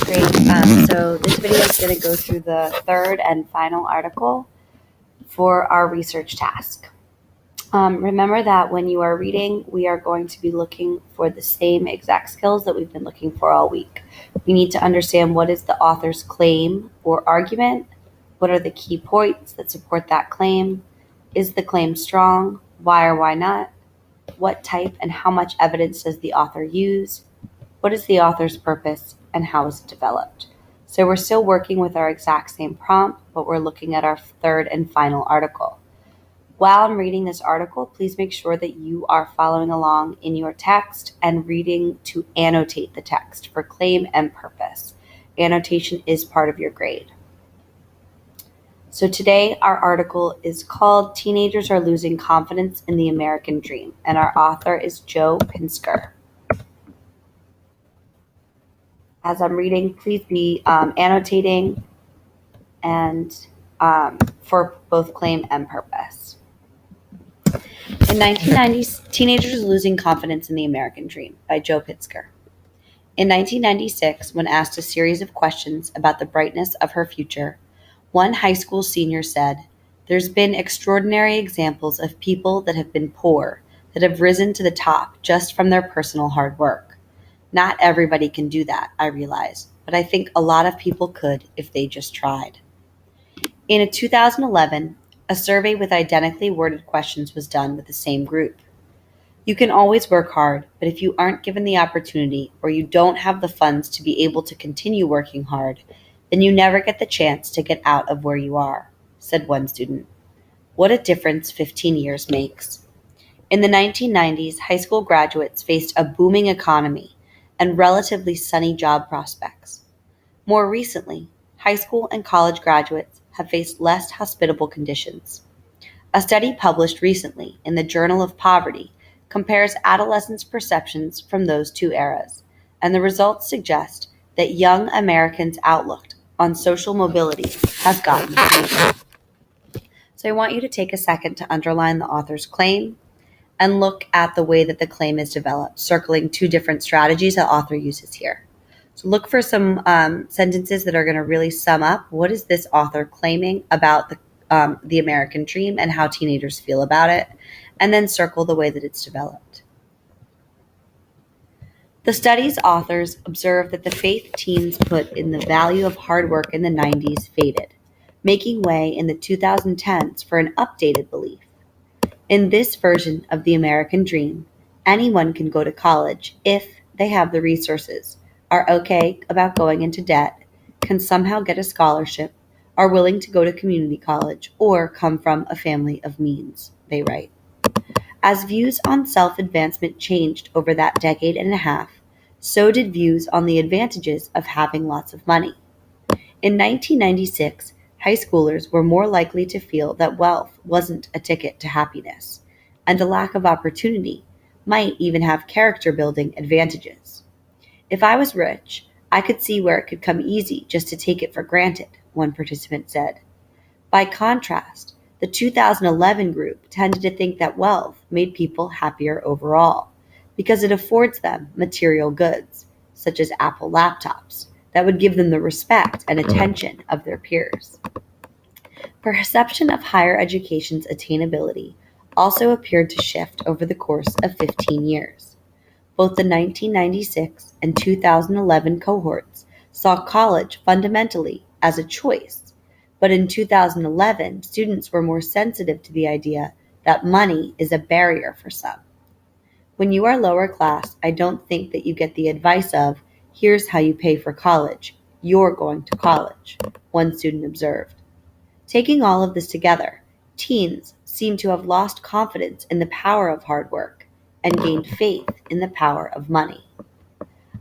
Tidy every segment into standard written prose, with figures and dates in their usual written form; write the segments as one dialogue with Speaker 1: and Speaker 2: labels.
Speaker 1: Great. So this video is going to go through the third and final article for our research task. Remember that when you are reading, we are going to be looking for the same exact skills that we've been looking for all week. We need to understand what is the author's claim or argument, what are the key points that support that claim, is the claim strong, why or why not, what type and how much evidence does the author use, what is the author's purpose, and how is it developed? So we're still working with our exact same prompt, but we're looking at our third and final article. While I'm reading this article, please make sure that you are following along in your text and reading to annotate the text for claim and purpose. Annotation is part of your grade. So today our article is called Teenagers Are Losing Confidence in the American Dream, and our author is Joe Pinsker. As I'm reading, please be annotating and for both claim and purpose. In 1990s, Teenagers Losing Confidence in the American Dream by Joe Pinsker. In 1996, when asked a series of questions about the brightness of her future, one high school senior said, "There's been extraordinary examples of people that have been poor, that have risen to the top just from their personal hard work. Not everybody can do that, I realize, but I think a lot of people could if they just tried." In 2011, a survey with identically worded questions was done with the same group. You can always work hard, but if you aren't given the opportunity or you don't have the funds to be able to continue working hard, then you never get the chance to get out of where you are, said one student. What a difference 15 years makes. In the 1990s, high school graduates faced a booming economy and relatively sunny job prospects. More recently, high school and college graduates have faced less hospitable conditions. A study published recently in the Journal of Poverty compares adolescents' perceptions from those two eras, and the results suggest that young Americans' outlook on social mobility has gotten changed. So I want you to take a second to underline the author's claim and look at the way that the claim is developed, circling two different strategies the author uses here. So look for some sentences that are going to really sum up what is this author claiming about the American dream and how teenagers feel about it, and then circle the way that it's developed. The study's authors observed that the faith teens put in the value of hard work in the 90s faded, making way in the 2010s for an updated belief. In this version of the American dream, anyone can go to college if they have the resources, are okay about going into debt, can somehow get a scholarship, are willing to go to community college, or come from a family of means, they write. As views on self-advancement changed over that decade and a half, so did views on the advantages of having lots of money. In 1996, high schoolers were more likely to feel that wealth wasn't a ticket to happiness, and a lack of opportunity might even have character-building advantages. If I was rich, I could see where it could come easy just to take it for granted, one participant said. By contrast, the 2011 group tended to think that wealth made people happier overall because it affords them material goods, such as Apple laptops, that would give them the respect and attention of their peers. Perception of higher education's attainability also appeared to shift over the course of 15 years. Both the 1996 and 2011 cohorts saw college fundamentally as a choice, but in 2011, students were more sensitive to the idea that money is a barrier for some. When you are lower class, I don't think that you get the advice of, "Here's how you pay for college. You're going to college," one student observed. Taking all of this together, teens seem to have lost confidence in the power of hard work and gained faith in the power of money.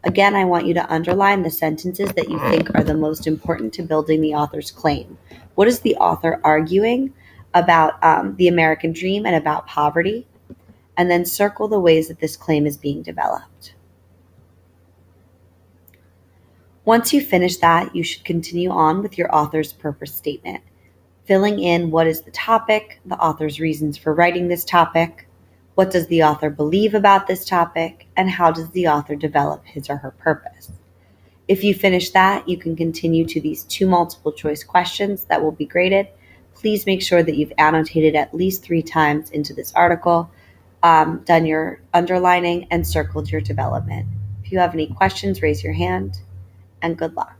Speaker 1: Again, I want you to underline the sentences that you think are the most important to building the author's claim. What is the author arguing about the American dream and about poverty? And then circle the ways that this claim is being developed. Once you finish that, you should continue on with your author's purpose statement, filling in what is the topic, the author's reasons for writing this topic, what does the author believe about this topic, and how does the author develop his or her purpose. If you finish that, you can continue to these two multiple choice questions that will be graded. Please make sure that you've annotated at least 3 times into this article, done your underlining, and circled your development. If you have any questions, raise your hand, and good luck.